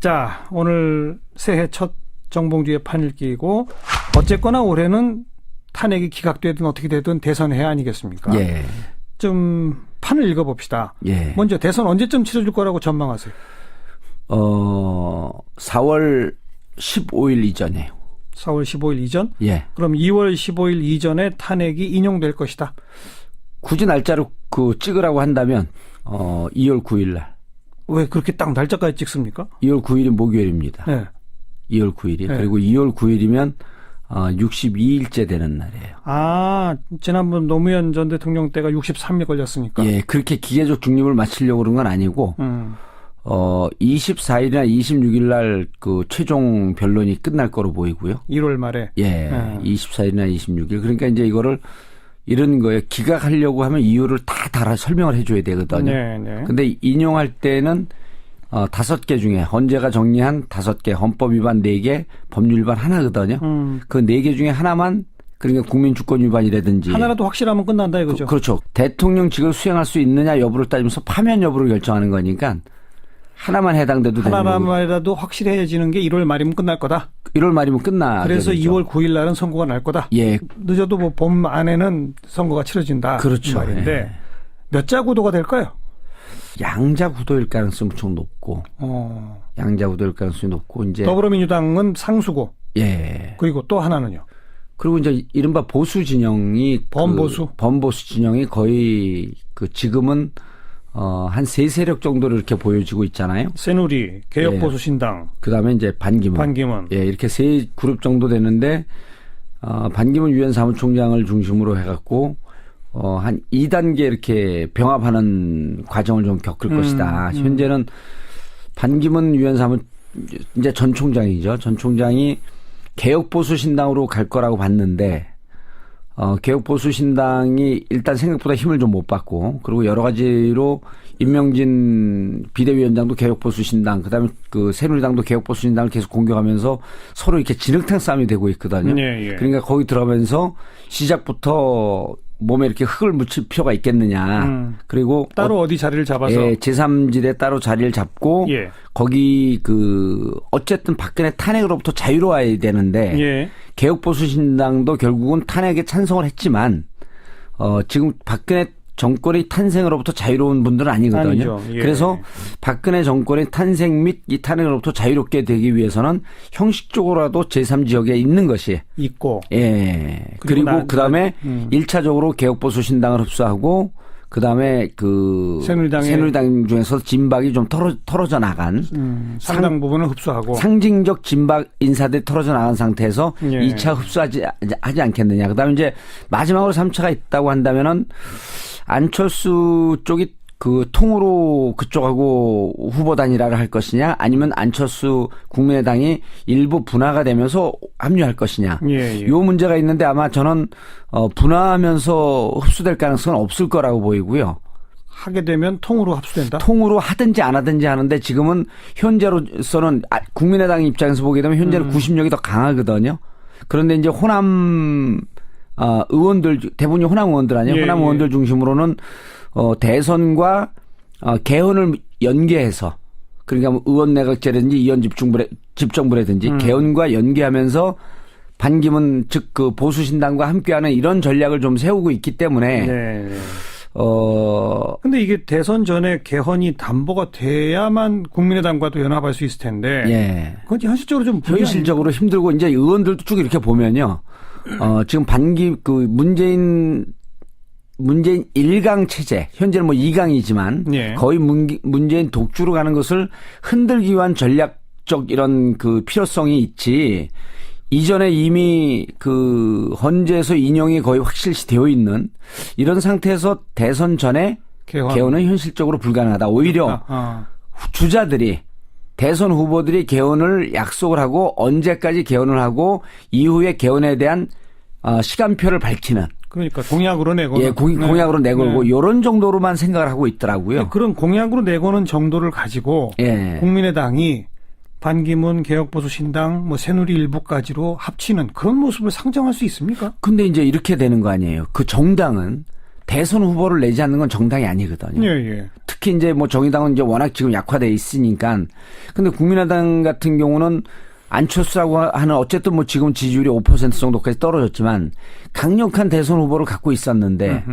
자, 오늘 새해 첫 정봉주의 판을 끼고 어쨌거나 올해는 탄핵이 기각되든 어떻게 되든 대선해 아니겠습니까? 예. 좀 판을 읽어봅시다. 예. 먼저 대선 언제쯤 치러질 거라고 전망하세요? 4월 15일 이전에요. 4월 15일 이전? 예. 그럼 2월 15일 이전에 탄핵이 인용될 것이다. 굳이 날짜를 찍으라고 한다면 2월 9일 날. 왜 그렇게 딱 날짜까지 찍습니까? 2월 9일이 목요일입니다. 네. 2월 9일이. 네. 그리고 2월 9일이면 62일째 되는 날이에요. 아, 지난번 노무현 전 대통령 때가 63일 걸렸으니까. 예, 그렇게 기계적 중립을 마치려고 그런 건 아니고 24일이나 26일 날 그 최종 변론이 끝날 거로 보이고요. 1월 말에. 예, 24일이나 26일. 그러니까 이제 이거를 이런 거에 기각하려고 하면 이유를 다 달아 설명을 해줘야 되거든요. 네, 네. 근데 인용할 때는 5개 중에 헌재가 정리한 5개, 헌법 위반 4개, 법률 위반 하나거든요. 그 4개 중에 하나만 그러니까 국민주권 위반이라든지 하나라도 확실하면 끝난다 이거죠. 그렇죠. 대통령직을 수행할 수 있느냐 여부를 따지면서 파면 여부를 결정하는 거니까 하나만 해당돼도 되는 거고. 하나만이라도 확실해지는 게 1월 말이면 끝날 거다. 1월 말이면 끝나. 그래서 2월 9일 날은 선거가 날 거다. 예. 늦어도 뭐 봄 안에는 선거가 치러진다. 그렇죠. 그 말인데 예. 몇 자 구도가 될까요? 양자 구도일 가능성이 엄청 높고. 양자 구도일 가능성이 높고 이제 더불어민주당은 상수고. 예. 그리고 또 하나는요. 그리고 이제 이른바 보수 진영이 범보수 범보수 진영이 거의 지금은 한 3세력 정도로 이렇게 보여지고 있잖아요. 새누리, 개혁보수신당. 예. 그다음에 이제 반기문. 예, 이렇게 3그룹 정도 되는데 반기문 유엔 사무총장을 중심으로 해갖고 한 2단계 이렇게 병합하는 과정을 좀 겪을 것이다. 현재는 반기문 유엔 사무 이제 전 총장이죠. 전 총장이 개혁보수신당으로 갈 거라고 봤는데 개혁보수신당이 일단 생각보다 힘을 좀 못 받고 그리고 여러 가지로 임명진 비대위원장도 개혁보수신당 그다음에 새누리당도 개혁보수신당을 계속 공격하면서 서로 이렇게 진흙탕 싸움이 되고 있거든요. 예, 예. 그러니까 거기 들어가면서 시작부터 몸에 이렇게 흙을 묻힐 필요가 있겠느냐. 그리고 따로 어디 자리를 잡아서 예, 제3지대 따로 자리를 잡고 예. 거기 어쨌든 박근혜 탄핵으로부터 자유로워야 되는데 예. 개혁보수신당도 결국은 탄핵에 찬성을 했지만 지금 박근혜 정권의 탄생으로부터 자유로운 분들은 아니거든요. 아니죠. 예. 그래서 박근혜 정권의 탄생 및 이 탄핵으로부터 자유롭게 되기 위해서는 형식적으로라도 제3지역에 있는 것이 있고. 예. 그리고 그다음에 1차적으로 개혁보수신당을 흡수하고 그다음에 새누리당 중에서 진박이 좀 털어져 나간 상당 부분을 흡수하고 상징적 진박 인사들이 털어져 나간 상태에서 예. 2차 흡수하지 않겠느냐. 그다음에 이제 마지막으로 3차가 있다고 한다면은 안철수 쪽이 통으로 그쪽하고 후보 단일화를 할 것이냐 아니면 안철수 국민의당이 일부 분화가 되면서 합류할 것이냐. 예, 예. 요 문제가 있는데 아마 저는 분화하면서 흡수될 가능성은 없을 거라고 보이고요. 하게 되면 통으로 합수된다? 통으로 하든지 안 하든지 하는데 지금은 현재로서는 국민의당 입장에서 보게 되면 현재는 구심력이 더 강하거든요. 그런데 이제 호남 의원들 대부분이 호남 의원들 아니에요. 예, 호남 예. 의원들 중심으로는 대선과 개헌을 연계해서 그러니까 뭐 의원 내각제라든지 의원 집정부라든지 개헌과 연계하면서 반기문 즉 보수신당과 함께하는 이런 전략을 좀 세우고 있기 때문에 네. 근데 이게 대선 전에 개헌이 담보가 돼야만 국민의당과도 연합할 수 있을 텐데. 예. 그건 현실적으로 좀 현실적으로 힘들고 이제 의원들도 쭉 이렇게 보면요. 지금 문재인 1강 체제, 현재는 뭐 2강이지만 예. 거의 문재인 독주로 가는 것을 흔들기 위한 전략적 이런 필요성이 있지. 이전에 이미 헌재에서 인용이 거의 확실시 되어 있는 이런 상태에서 대선 전에 개헌은 현실적으로 불가능하다. 오히려 주자들이 대선 후보들이 개헌을 약속을 하고 언제까지 개헌을 하고 이후에 개헌에 대한 시간표를 밝히는. 그러니까 공약으로 내고는. 예, 공약으로 내걸고 이런 정도로만 생각을 하고 있더라고요. 그런 공약으로 내고는 정도를 가지고 예. 국민의당이 반기문 개혁보수신당 새누리 일부까지로 합치는 그런 모습을 상정할 수 있습니까? 근데 이제 이렇게 되는 거 아니에요. 그 정당은 대선 후보를 내지 않는 건 정당이 아니거든요. 예, 예. 특히 이제 뭐 정의당은 이제 워낙 지금 약화돼 있으니까. 근데 국민의당 같은 경우는 안철수라고 하는 어쨌든 뭐 지금 지지율이 5% 정도까지 떨어졌지만 강력한 대선 후보를 갖고 있었는데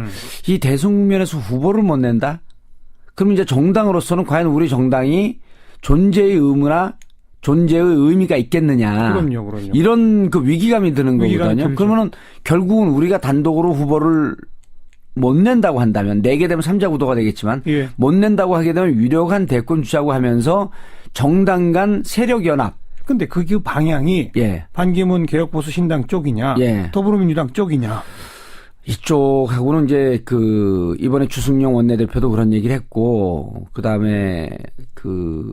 이 대선 국면에서 후보를 못 낸다? 그럼 이제 정당으로서는 과연 우리 정당이 존재의 의무나 존재의 의미가 있겠느냐. 그럼요. 이런 그 위기감이 드는 거거든요. 그러면은 결국은 우리가 단독으로 후보를 못 낸다고 한다면 내게 되면 3자 구도가 되겠지만 예. 못 낸다고 하게 되면 유력한 대권 주자고 하면서 정당 간 세력 연합. 근데 그 방향이 예. 반기문 개혁보수 신당 쪽이냐, 예. 더불어민주당 쪽이냐. 이쪽하고는 이제 그 이번에 주승용 원내대표도 그런 얘기를 했고 그다음에 그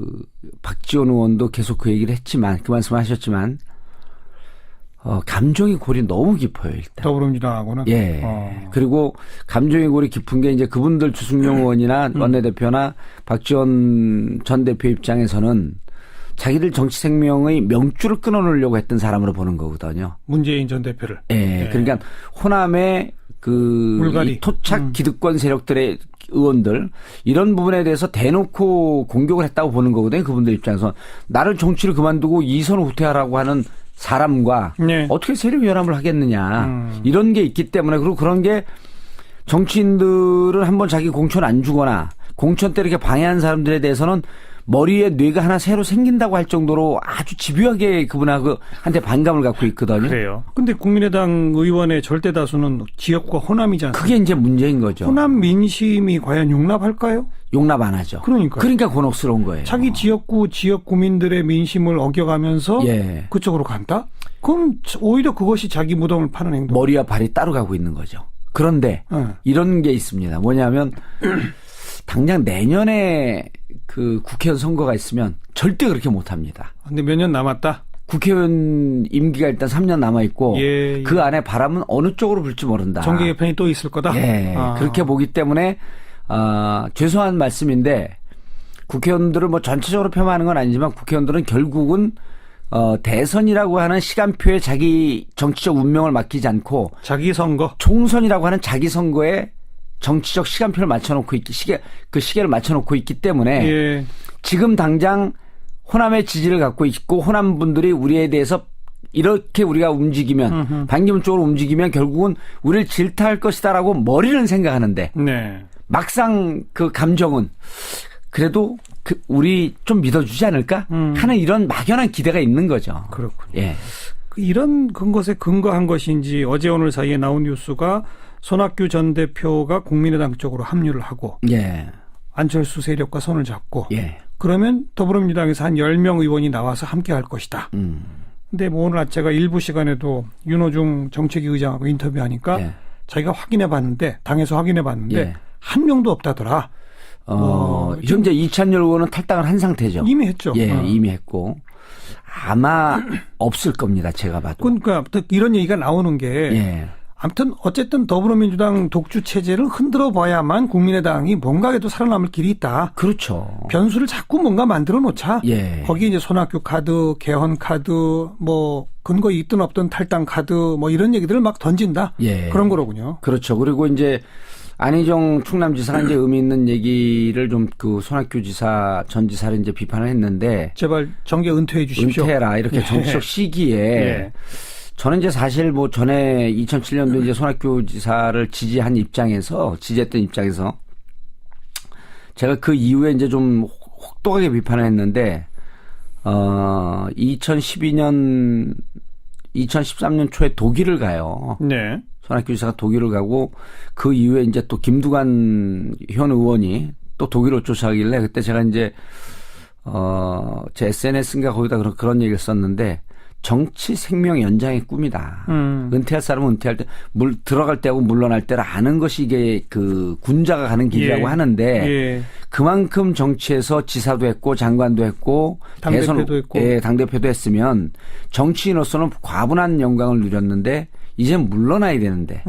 박지원 의원도 계속 그 얘기를 했지만 그 말씀하셨지만 감정의 골이 너무 깊어요, 일단. 더불어민주당하고는. 예. 그리고 감정의 골이 깊은 게 이제 그분들 주승용 의원이나 원내대표나 박지원 전 대표 입장에서는 자기들 정치 생명의 명줄을 끊어놓으려고 했던 사람으로 보는 거거든요. 문재인 전 대표를. 예. 그러니까 호남의 이 토착 기득권 세력들의 의원들 이런 부분에 대해서 대놓고 공격을 했다고 보는 거거든요. 그분들 입장에서 나를 정치를 그만두고 이선 후퇴하라고 하는 사람과 네. 어떻게 세력 연합을 하겠느냐 이런 게 있기 때문에 그리고 그런 게 정치인들은 한번 자기 공천 안 주거나 공천 때 이렇게 방해한 사람들에 대해서는 머리에 뇌가 하나 새로 생긴다고 할 정도로 아주 집요하게 그분한테 반감을 갖고 있거든요. 그래요. 근데 국민의당 의원의 절대 다수는 지역과 호남이잖아요. 그게 이제 문제인 거죠. 호남 민심이 과연 용납할까요? 용납 안 하죠. 그러니까 곤혹스러운 거예요. 자기 지역구 지역 구민들의 민심을 어겨가면서 예. 그쪽으로 간다? 그럼 오히려 그것이 자기 무덤을 파는 행동. 머리와 발이 따로 가고 있는 거죠. 그런데 이런 게 있습니다. 뭐냐면 당장 내년에 그 국회의원 선거가 있으면 절대 그렇게 못합니다. 근데 몇 년 남았다? 국회의원 임기가 일단 3년 남아있고 예. 그 안에 바람은 어느 쪽으로 불지 모른다. 정계 개편이 또 있을 거다? 예. 그렇게 보기 때문에 죄송한 말씀인데 국회의원들을 뭐 전체적으로 폄하하는 건 아니지만 국회의원들은 결국은 대선이라고 하는 시간표에 자기 정치적 운명을 맡기지 않고 자기 선거 총선이라고 하는 자기 선거에 정치적 시간표를 맞춰놓고 그 시계를 맞춰놓고 있기 때문에 예. 지금 당장 호남의 지지를 갖고 있고 호남 분들이 우리에 대해서 이렇게 우리가 움직이면 반기문 쪽으로 움직이면 결국은 우리를 질타할 것이다라고 머리는 생각하는데 네. 막상 그 감정은 그래도 우리 좀 믿어주지 않을까 하는 이런 막연한 기대가 있는 거죠. 그렇군요. 예. 이런 것에 근거한 것인지 어제 오늘 사이에 나온 뉴스가 손학규 전 대표가 국민의당 쪽으로 합류를 하고 예. 안철수 세력과 손을 잡고 예. 그러면 더불어민주당에서 한 10명 의원이 나와서 함께 할 것이다. 근데 뭐 오늘 제가 일부 시간에도 윤호중 정책위 의장하고 인터뷰하니까 예. 자기가 확인해 봤는데 당에서 확인해 봤는데 예. 한 명도 없다더라. 현재 이찬열 의원은 탈당을 한 상태죠. 이미 했죠. 예, 이미 했고 아마 없을 겁니다. 제가 봐도. 그러니까 이런 얘기가 나오는 게 예. 아무튼 어쨌든 더불어민주당 독주 체제를 흔들어 봐야만 국민의당이 뭔가에도 살아남을 길이 있다. 그렇죠. 변수를 자꾸 뭔가 만들어 놓자. 예. 거기 이제 손학규 카드, 개헌 카드, 뭐 근거 있든 없든 탈당 카드, 뭐 이런 얘기들을 막 던진다. 예. 그런 거로군요. 그렇죠. 그리고 이제 안희정 충남지사가 이제 의미 있는 얘기를 좀 그 손학규 전 지사를 이제 비판을 했는데 제발 정계 은퇴해 주십시오. 은퇴해라 이렇게 예. 정치적 시기에. 예. 저는 이제 사실 뭐 전에 2007년도 이제 손학규 지사를 지지했던 입장에서 제가 그 이후에 이제 좀 혹독하게 비판을 했는데 2013년 초에 독일을 가요. 네. 손학규 지사가 독일을 가고 그 이후에 이제 또 김두관 현 의원이 또 독일을 쫓아가길래 그때 제가 이제 제 SNS인가 거기다 그런 얘기를 썼는데 정치 생명 연장의 꿈이다. 은퇴할 사람은 은퇴할 때 들어갈 때하고 물러날 때를 아는 것이 이게 그 군자가 가는 길이라고 예. 하는데 예. 그만큼 정치에서 지사도 했고 장관도 했고 당대표도 했고 예, 당대표도 했으면 정치인으로서는 과분한 영광을 누렸는데 이제 물러나야 되는데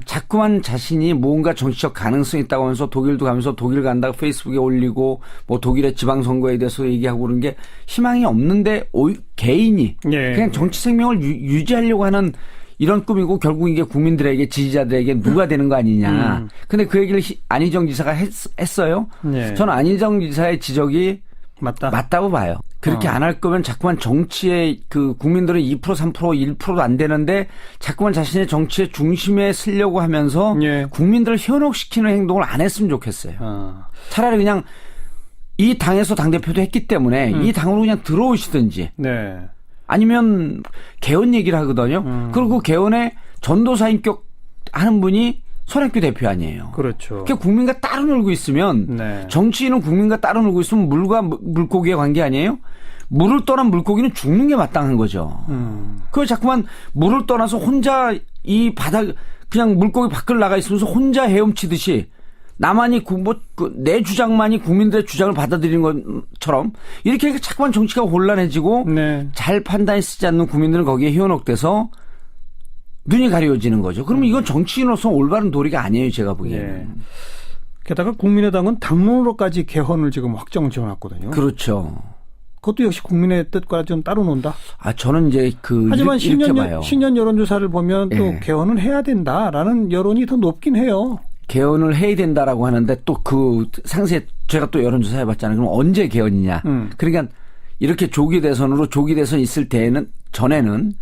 자꾸만 자신이 뭔가 정치적 가능성이 있다고 하면서 독일도 가면서 독일 간다고 페이스북에 올리고 뭐 독일의 지방선거에 대해서 얘기하고 그런 게 희망이 없는데 개인이 예. 그냥 정치 생명을 유지하려고 하는 이런 꿈이고 결국 이게 국민들에게 지지자들에게 누가 되는 거 아니냐. 근데 그 얘기를 안희정 지사가 했어요. 네. 저는 안희정 지사의 지적이 맞다고 봐요. 그렇게 안 할 거면 자꾸만 정치에 그 국민들은 2% 3% 1%도 안 되는데 자꾸만 자신의 정치의 중심에 쓰려고 하면서 예. 국민들을 현혹시키는 행동을 안 했으면 좋겠어요. 차라리 그냥 이 당에서 당대표도 했기 때문에 이 당으로 그냥 들어오시든지 네. 아니면 개헌 얘기를 하거든요. 그리고 개헌에 전도사 인격 하는 분이 손학규 대표 아니에요. 그렇죠. 그러니까 국민과 따로 놀고 있으면 네. 정치인은 국민과 따로 놀고 있으면 물과 물고기의 관계 아니에요? 물을 떠난 물고기는 죽는 게 마땅한 거죠. 그걸 자꾸만 물을 떠나서 혼자 이 바닥 그냥 물고기 밖을 나가 있으면서 혼자 헤엄치듯이 나만이 내 주장만이 국민들의 주장을 받아들이는 것처럼 이렇게 자꾸만 정치가 혼란해지고 네. 잘 판단이 쓰지 않는 국민들은 거기에 현혹돼서 눈이 가려워지는 거죠. 그러면 이건 정치인으로서 올바른 도리가 아니에요, 제가 보기에는. 예. 게다가 국민의당은 당론으로까지 개헌을 지금 확정 지어놨거든요. 그렇죠. 그것도 역시 국민의 뜻과 좀 따로 논다. 저는 이제 하지만 이렇게 봐요. 신년 여론조사를 보면 또 예. 개헌은 해야 된다라는 여론이 더 높긴 해요. 개헌을 해야 된다라고 하는데 또 그 상세 제가 또 여론조사 해봤잖아요. 그럼 언제 개헌이냐. 그러니까 이렇게 조기 대선 있을 때는 전에는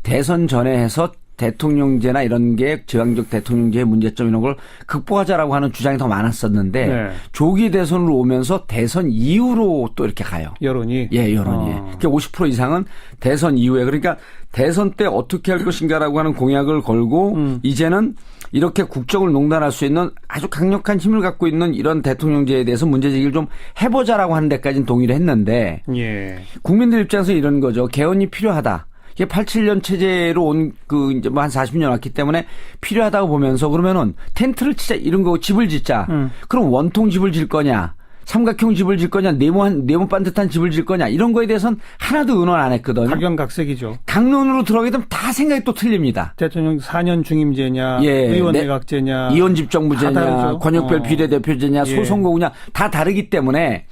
대선 전에 해서 대통령제나 이런 게 지방적 대통령제의 문제점 이런 걸 극복하자라고 하는 주장이 더 많았었는데 네. 조기 대선으로 오면서 대선 이후로 또 이렇게 가요. 여론이. 예, 여론이. 그러니까 50% 이상은 대선 이후에 그러니까 대선 때 어떻게 할 것인가라고 하는 공약을 걸고 이제는 이렇게 국정을 농단할 수 있는 아주 강력한 힘을 갖고 있는 이런 대통령제에 대해서 문제제기를 좀 해보자라고 하는 데까지는 동의를 했는데 예. 국민들 입장에서 이런 거죠. 개헌이 필요하다. 이게 87년 체제로 온 이제 한 40년 왔기 때문에 필요하다고 보면서 그러면은 텐트를 치자 이런 거 집을 짓자. 그럼 원통 집을 질 거냐? 삼각형 집을 질 거냐? 네모 반듯한 집을 질 거냐? 이런 거에 대해서는 하나도 의논 안 했거든요. 각양각색이죠. 강론으로 들어가게 되면 다 생각이 또 틀립니다. 대통령 4년 중임제냐, 예, 의원 내각제냐, 이원집 정부제냐, 권역별 비례대표제냐, 예. 소선거구냐 다 다르기 때문에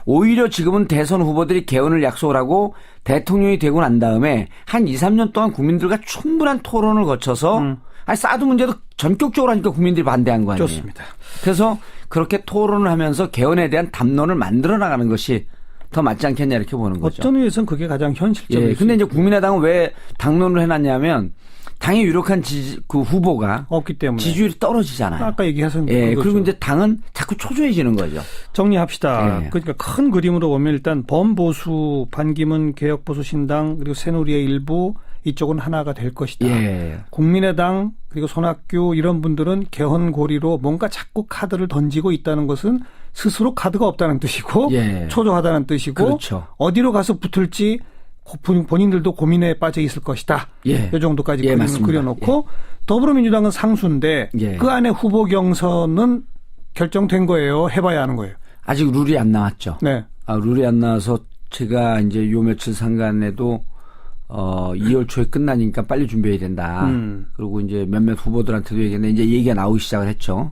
오히려 지금은 대선 후보들이 개헌을 약속을 하고 대통령이 되고 난 다음에 한 2, 3년 동안 국민들과 충분한 토론을 거쳐서 사드 문제도 전격적으로 하니까 국민들이 반대한 거 아니에요. 좋습니다. 그래서 그렇게 토론을 하면서 개헌에 대한 담론을 만들어 나가는 것이 더 맞지 않겠냐 이렇게 보는 거죠. 어떤 의미에서는 그게 가장 현실적이에요. 예, 근데 이제 국민의당은 왜 당론을 해놨냐면 당의 유력한 그 후보가 없기 때문에 지지율이 떨어지잖아요. 아까 얘기하신 예, 거죠. 그리고 이제 당은 자꾸 초조해지는 거죠. 정리합시다. 예. 그러니까 큰 그림으로 보면 일단 범보수, 반기문, 개혁보수신당 그리고 새누리의 일부 이쪽은 하나가 될 것이다. 예. 국민의당 그리고 손학규 이런 분들은 개헌 고리로 뭔가 자꾸 카드를 던지고 있다는 것은 스스로 카드가 없다는 뜻이고 예. 초조하다는 뜻이고 그렇죠. 어디로 가서 붙을지 본인들도 고민에 빠져 있을 것이다. 예. 이 정도까지 예, 그림을 맞습니다. 그려놓고 더불어민주당은 상수인데 예. 그 안에 후보 경선은 결정된 거예요. 해봐야 하는 거예요. 아직 룰이 안 나왔죠. 네. 룰이 안 나와서 제가 이제 요 며칠 상간에도 2월 초에 끝나니까 빨리 준비해야 된다. 그리고 이제 몇몇 후보들한테도 얘기했는데 이제 얘기가 나오기 시작을 했죠.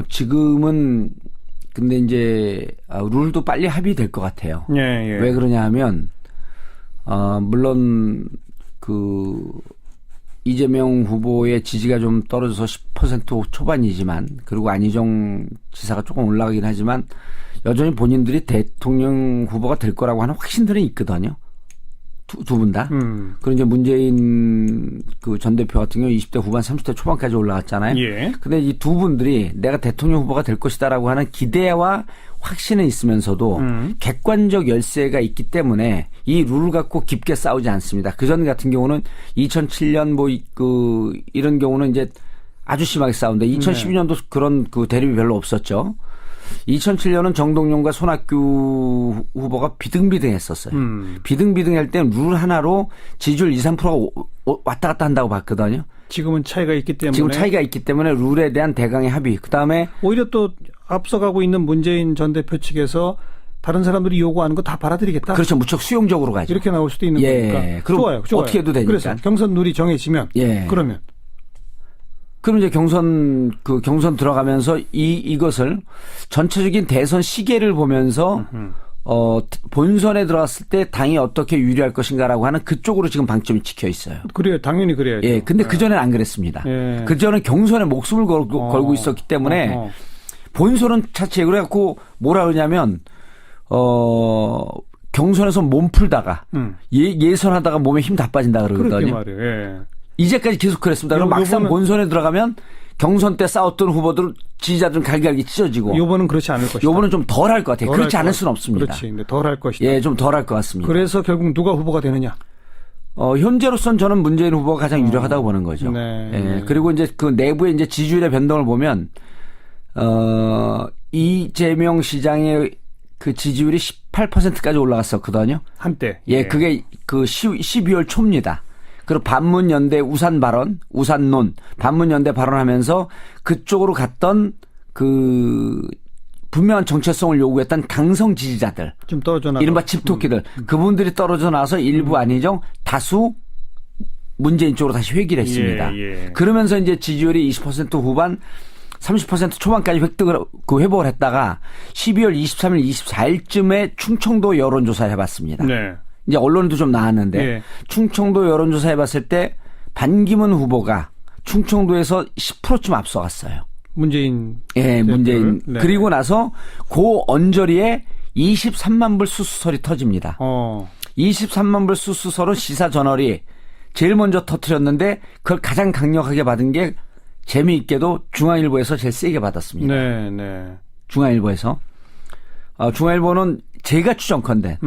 지금은 근데 이제 룰도 빨리 합의될 것 같아요. 예, 예. 왜 그러냐 하면 물론 이재명 후보의 지지가 좀 떨어져서 10% 초반이지만 그리고 안희정 지사가 조금 올라가긴 하지만 여전히 본인들이 대통령 후보가 될 거라고 하는 확신들은 있거든요. 두 분 다. 그리고 이제 문재인 전 대표 같은 경우 20대 후반 30대 초반까지 올라갔잖아요. 예. 근데 이 두 분들이 내가 대통령 후보가 될 것이다라고 하는 기대와 확신은 있으면서도 객관적 열세가 있기 때문에 이 룰을 갖고 깊게 싸우지 않습니다. 그전 같은 경우는 2007년 이런 경우는 이제 아주 심하게 싸우는데 2012년도 그런 대립이 별로 없었죠. 2007년은 정동영과 손학규 후보가 비등비등했었어요. 비등비등할 때는 룰 하나로 지지율 2, 3%가 왔다 갔다 한다고 봤거든요. 지금은 차이가 있기 때문에. 지금 차이가 있기 때문에 룰에 대한 대강의 합의. 그다음에 오히려 또 앞서가고 있는 문재인 전 대표 측에서 다른 사람들이 요구하는 거 다 받아들이겠다. 그렇죠. 무척 수용적으로 가죠. 이렇게 나올 수도 있는 거니까. 그럼 좋아요. 어떻게 해도 되니까. 그래서 경선 룰이 정해지면 그러면 그럼 이제 경선 들어가면서 이것을 전체적인 대선 시계를 보면서 본선에 들어갔을 때 당이 어떻게 유리할 것인가라고 하는 그쪽으로 지금 방점이 찍혀 있어요. 그래요. 당연히 그래야죠. 예, 근데 그전에는 안 그랬습니다. 예. 그전에 경선에 목숨을 걸고 있었기 때문에 본선은 차치해. 그래갖고 뭐라 그러냐면, 경선에서 몸 풀다가, 예선하다가 몸에 힘 다 빠진다 그렇게 그러거든요. 말이에요. 예. 이제까지 계속 그랬습니다. 그럼 막상 본선에 들어가면 경선 때 싸웠던 후보들 지지자들은 갈갈기 찢어지고. 요번은 그렇지 않을 것이다. 요번은 좀 덜 할 것 같아요. 그렇지 않을 수는 없습니다. 그렇지. 근데 덜 할 것이다. 예, 좀 덜 할 것 같습니다. 그래서 결국 누가 후보가 되느냐? 현재로선 저는 문재인 후보가 가장 유력하다고 보는 거죠. 네. 예, 그리고 이제 그 내부의 이제 지지율의 변동을 보면, 이재명 시장의 그 지지율이 18%까지 올라갔었거든요. 한때. 예, 그게 그 12월 초입니다. 그리고 반문연대 우산 발언, 우산론, 반문연대 발언하면서 그쪽으로 갔던 그 분명한 정체성을 요구했던 강성 지지자들. 좀 떨어져 나가. 이른바 집토끼들. 그분들이 떨어져 나서 일부 아니죠. 다수 문재인 쪽으로 다시 회귀를 했습니다. 예, 예. 그러면서 이제 지지율이 20% 후반 30% 초반까지 회복을 했다가 12월 23일, 24일쯤에 충청도 여론조사를 해봤습니다. 네. 이제 언론도 좀 나왔는데 예. 충청도 여론조사 해봤을 때 반기문 후보가 충청도에서 10%쯤 앞서갔어요. 문재인. 예, 문재인. 네. 그리고 나서 그 언저리에 23만 불 수수설이 터집니다. 23만 불 수수설은 시사저널이 제일 먼저 터뜨렸는데 그걸 가장 강력하게 받은 게 재미있게도 중앙일보에서 제일 세게 받았습니다. 네, 네. 중앙일보에서. 중앙일보는 제가 추정컨대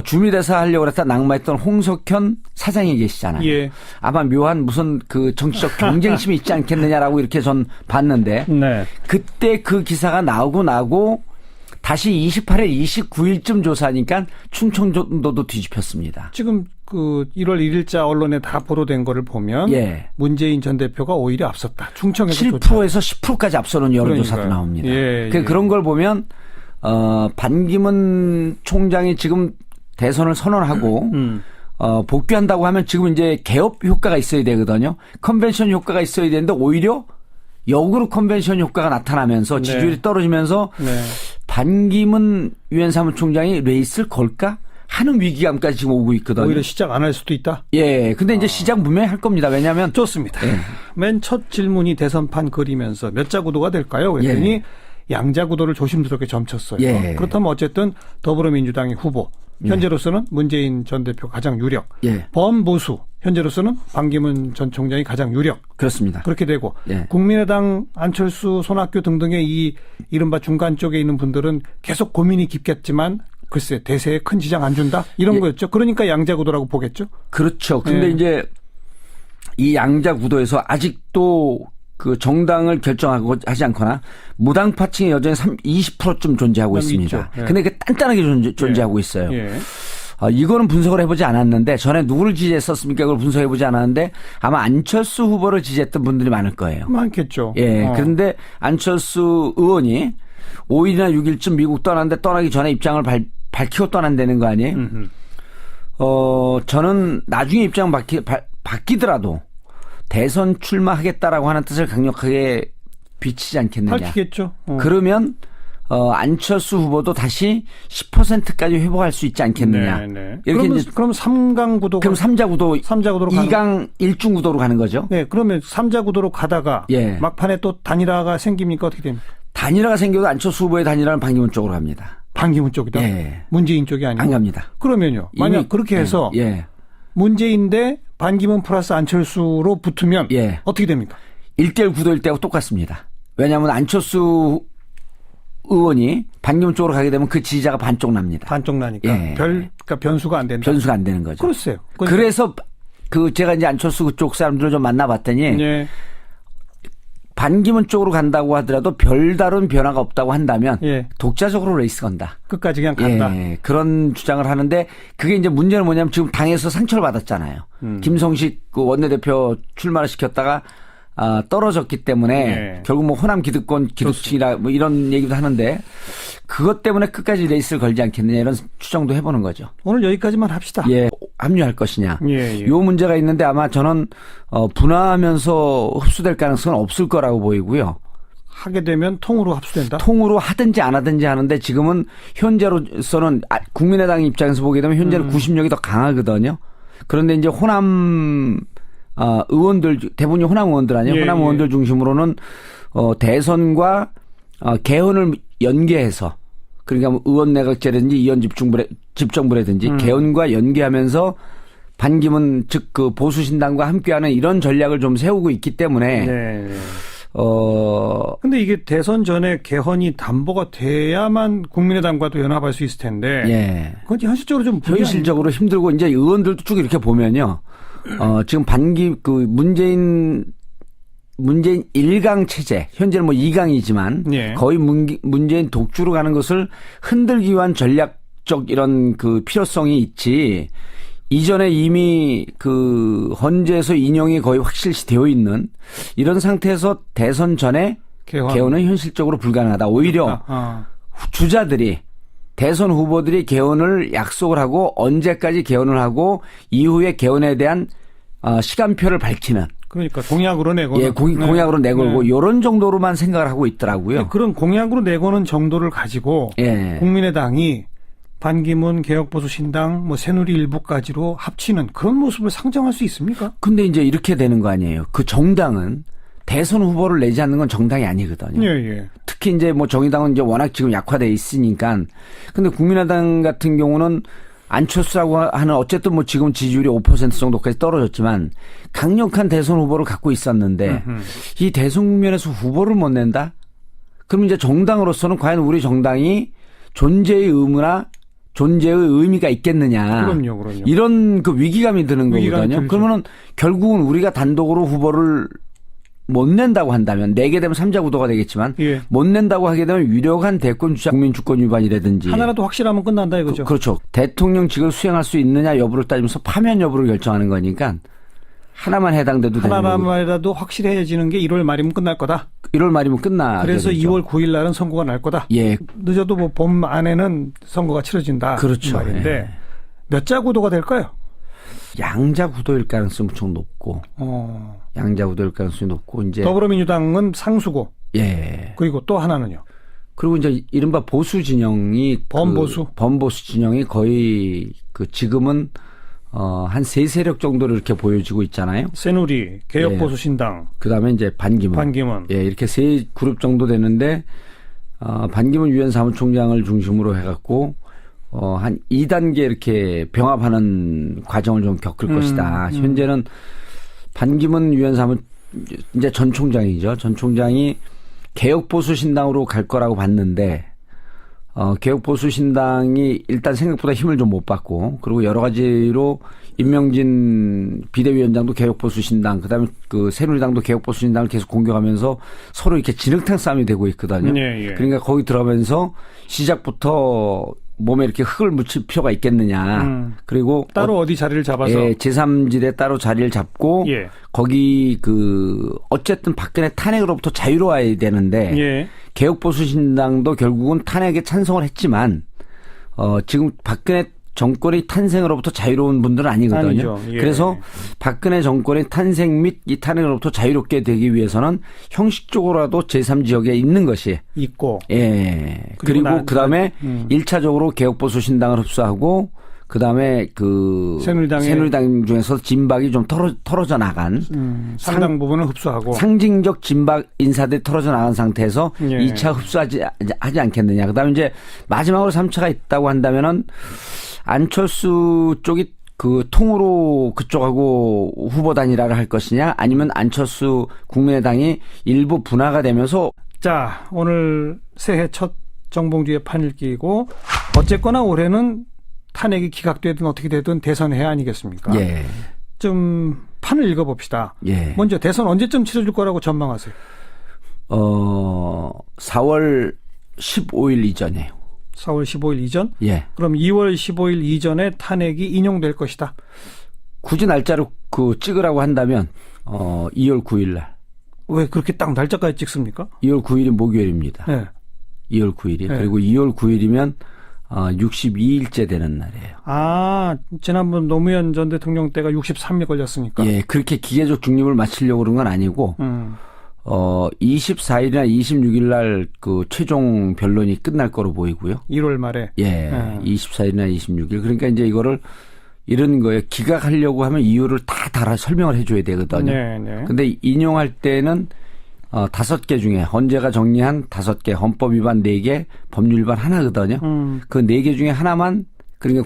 주미대사 하려고 했다 낙마했던 홍석현 사장이 계시잖아요. 예. 아마 묘한 무슨 그 정치적 경쟁심이 있지 않겠느냐라고 이렇게 전 봤는데 네. 그때 그 기사가 나오고 다시 28일, 29일쯤 조사하니까 충청도도 뒤집혔습니다. 지금 그 1월 1일자 언론에 다 보도된 거를 보면 예. 문재인 전 대표가 오히려 앞섰다. 충청에서 7%에서 10%까지 앞서는 여론조사도 그러니까요. 나옵니다. 예, 예. 그런 걸 보면 반기문 총장이 지금 대선을 선언하고 복귀한다고 하면 지금 이제 개업 효과가 있어야 되거든요. 컨벤션 효과가 있어야 되는데 오히려 역으로 컨벤션 효과가 나타나면서 지지율이 떨어지면서 네. 반기문 유엔 사무총장이 레이스를 걸까 하는 위기감까지 지금 오고 있거든요. 오히려 시작 안 할 수도 있다. 예, 근데 이제 시작 분명히 할 겁니다. 왜냐하면 좋습니다. 예. 맨 첫 질문이 대선판 그리면서 몇 자 구도가 될까요? 그랬더니 예. 양자 구도를 조심스럽게 점쳤어요. 예. 그렇다면 어쨌든 더불어민주당의 후보. 현재로서는 문재인 전 대표 가장 유력. 예. 범보수. 현재로서는 반기문 전 총장이 가장 유력. 그렇습니다. 그렇게 되고 예. 국민의당 안철수, 손학규 등등의 이 이른바 중간 쪽에 있는 분들은 계속 고민이 깊겠지만 글쎄 대세에 큰 지장 안 준다 이런 예. 거였죠. 그러니까 양자 구도라고 보겠죠. 그렇죠. 근데 예. 이제 이 양자 구도에서 아직도 그 정당을 결정하고 하지 않거나 무당파층이 여전히 20%쯤 존재하고 있습니다. 있죠. 예. 근데 그 단단하게 존재하고 있어요. 예. 이거는 분석을 해보지 않았는데 전에 누구를 지지했었습니까? 그걸 분석해보지 않았는데 아마 안철수 후보를 지지했던 분들이 많을 거예요. 많겠죠. 예. 그런데 안철수 의원이 5일이나 6일쯤 미국 떠났는데 떠나기 전에 입장을 밝히고 떠난다는 거 아니에요? 저는 나중에 입장 바뀌더라도 대선 출마하겠다라고 하는 뜻을 강력하게 비치지 않겠느냐. 밝히겠죠. 그러면 안철수 후보도 다시 10%까지 회복할 수 있지 않겠느냐. 네, 네. 이렇게 그럼 3강 구도. 그럼 3자 구도, 3자 구도로 2강 1중 구도로 가는 거죠. 네, 그러면 3자 구도로 가다가 예. 막판에 또 단일화가 생깁니까 어떻게 됩니까? 단일화가 생겨도 안철수 후보의 단일화는 반기문 쪽으로 갑니다. 반기문 쪽이다. 예. 문재인 쪽이 아니고. 안 갑니다. 그러면요. 만약 그렇게 해서 예. 문재인 대 반기문 플러스 안철수로 붙으면 예. 어떻게 됩니까? 1대1 구도일 때하고 똑같습니다. 왜냐하면 안철수 의원이 반기문 쪽으로 가게 되면 그 지지자가 반쪽 납니다. 반쪽 나니까. 예. 그러니까 변수가 안 된다. 변수가 안 되는 거죠. 글쎄요. 그래서 제가 이제 안철수 그쪽 사람들을 좀 만나봤더니 예. 반기문 쪽으로 간다고 하더라도 별다른 변화가 없다고 한다면 예. 독자적으로 레이스 건다. 끝까지 그냥 간다. 예, 그런 주장을 하는데 그게 이제 문제는 뭐냐면 지금 당에서 상처를 받았잖아요. 김성식 그 원내대표 출마를 시켰다가 떨어졌기 때문에 예. 결국 뭐 호남 기득권 기득층이라 뭐 이런 얘기도 하는데 그것 때문에 끝까지 레이스를 걸지 않겠느냐 이런 추정도 해보는 거죠. 오늘 여기까지만 합시다. 예, 합류할 것이냐. 예, 예. 요 문제가 있는데 아마 저는 분화하면서 흡수될 가능성은 없을 거라고 보이고요. 하게 되면 통으로 합수된다. 통으로 하든지 안 하든지 하는데 지금은 현재로서는 국민의당 입장에서 보게 되면 현재는 구심력이 더 강하거든요. 그런데 이제 호남 의원들 대부분이 호남 의원들 아니에요. 예, 호남 예. 의원들 중심으로는 대선과 개헌을 연계해서 그러니까 뭐 의원 내각제라든지 의원 집정부라든지 개헌과 연계하면서 반기문 즉 그 보수신당과 함께하는 이런 전략을 좀 세우고 있기 때문에 네. 근데 이게 대선 전에 개헌이 담보가 돼야만 국민의당과도 연합할 수 있을 텐데. 예. 그건 현실적으로 좀 현실적으로 힘들고 이제 의원들도 쭉 이렇게 보면요. 지금 문재인 1강 체제, 현재는 뭐 2강이지만 예. 거의 문재인 독주로 가는 것을 흔들기 위한 전략적 이런 그 필요성이 있지. 이전에 이미 그 헌재에서 인용이 거의 확실시 되어 있는 이런 상태에서 대선 전에 개헌은 현실적으로 불가능하다. 오히려 주자들이 대선 후보들이 개헌을 약속을 하고 언제까지 개헌을 하고 이후에 개헌에 대한 시간표를 밝히는. 그러니까 공약으로 내고는. 예, 공약으로 내걸고 이런 정도로만 생각을 하고 있더라고요. 그런 공약으로 내고는 정도를 가지고 예. 국민의당이 반기문 개혁보수신당 뭐 새누리 일부까지로 합치는 그런 모습을 상정할 수 있습니까? 근데 이제 이렇게 되는 거 아니에요. 그 정당은 대선 후보를 내지 않는 건 정당이 아니거든요. 예, 예. 특히 이제 뭐 정의당은 이제 워낙 지금 약화돼 있으니까. 근데 국민의당 같은 경우는 안철수라고 하는 어쨌든 뭐 지금 지지율이 5% 정도까지 떨어졌지만 강력한 대선 후보를 갖고 있었는데 이 대선 국면에서 후보를 못 낸다? 그럼 이제 정당으로서는 과연 우리 정당이 존재의 의무나 존재의 의미가 있겠느냐. 그럼요. 이런 그 위기감이 드는 거거든요. 그러면은 결국은 우리가 단독으로 후보를 못 낸다고 한다면 내게 되면 3자 구도가 되겠지만 예. 못 낸다고 하게 되면 유력한 대권 주자 국민 주권 위반이라든지 하나라도 확실하면 끝난다 이거죠. 그렇죠. 대통령직을 수행할 수 있느냐 여부를 따지면서 파면 여부를 결정하는 거니까 하나만 해당돼도 되는 거고. 하나라도 확실해지는 게 1월 말이면 끝날 거다. 1월 말이면 끝나. 그래서 2월 9일 날은 선거가 날 거다. 예. 늦어도 뭐 봄 안에는 선거가 치러진다. 그렇죠. 말인데 예. 몇 자 구도가 될까요? 양자 구도일 가능성이 무척 높고. 양자 구도일 가능성이 높고 이제 더불어민주당은 상수고. 예. 그리고 또 하나는요. 그리고 이제 이른바 보수 진영이 범보수 진영이 거의 그 지금은 한 세 세력 정도를 이렇게 보여지고 있잖아요. 새누리, 개혁보수신당. 그다음에 이제 반기문. 예, 이렇게 세 그룹 정도 되는데 반기문 유엔 사무총장을 중심으로 해갖고 한 2단계 이렇게 병합하는 과정을 좀 겪을 것이다. 현재는 반기문 유엔 사무 이제 전 총장이죠. 전 총장이 개혁보수신당으로 갈 거라고 봤는데 개혁보수신당이 일단 생각보다 힘을 좀 못 받고 그리고 여러 가지로 임명진 비대위원장도 개혁보수신당 그다음에 그 새누리당도 개혁보수신당을 계속 공격하면서 서로 이렇게 진흙탕 싸움이 되고 있거든요. 예. 그러니까 거기 들어가면서 시작부터 몸에 이렇게 흙을 묻힐 필요가 있겠느냐. 그리고 따로 어디 자리를 잡아서 예, 제3지대 따로 자리를 잡고 예. 거기 어쨌든 박근혜 탄핵으로부터 자유로워야 되는데 예. 개혁보수신당도 결국은 탄핵에 찬성을 했지만 지금 박근혜 정권의 탄생으로부터 자유로운 분들은 아니거든요. 예. 그래서 박근혜 정권의 탄생 및 이 탄핵으로부터 자유롭게 되기 위해서는 형식적으로라도 제3지역에 있는 것이 있고. 예. 그리고 그다음에 1차적으로 개혁보수신당을 흡수하고 그다음에 새누리당 중에서 진박이 좀 털어져 나간 상당 부분을 흡수하고 상징적 진박 인사들이 털어져 나간 상태에서 예. 2차 흡수하지 않겠느냐. 그다음에 이제 마지막으로 3차가 있다고 한다면은 안철수 쪽이 통으로 그쪽하고 후보 단일화를 할 것이냐 아니면 안철수 국민의당이 일부 분화가 되면서 자, 오늘 새해 첫 정봉주의 판을 끼고 어쨌거나 올해는 탄핵이 기각되든 어떻게 되든 대선해야 아니겠습니까? 예. 좀 판을 읽어봅시다. 예. 먼저 대선 언제쯤 치러질 거라고 전망하세요? 4월 15일 이전에요. 4월 15일 이전? 예. 그럼 2월 15일 이전에 탄핵이 인용될 것이다. 굳이 날짜를 찍으라고 한다면 2월 9일 날. 왜 그렇게 딱 날짜까지 찍습니까? 2월 9일이 목요일입니다. 네. 2월 9일이. 네. 그리고 2월 9일이면 62일째 되는 날이에요. 아, 지난번 노무현 전 대통령 때가 63일 걸렸으니까. 예, 그렇게 기계적 중립을 맞추려고 그런 건 아니고 24일이나 26일 날 그 최종 변론이 끝날 거로 보이고요. 1월 말에. 예. 24일이나 26일. 그러니까 이제 이거를 이런 거에 기각하려고 하면 이유를 다 달아 설명을 해줘야 되거든요. 네, 네. 근데 인용할 때는 5개 중에 헌재가 정리한 5개, 헌법 위반 4개, 법률 위반 하나거든요. 그 4개 중에 하나만 그러니까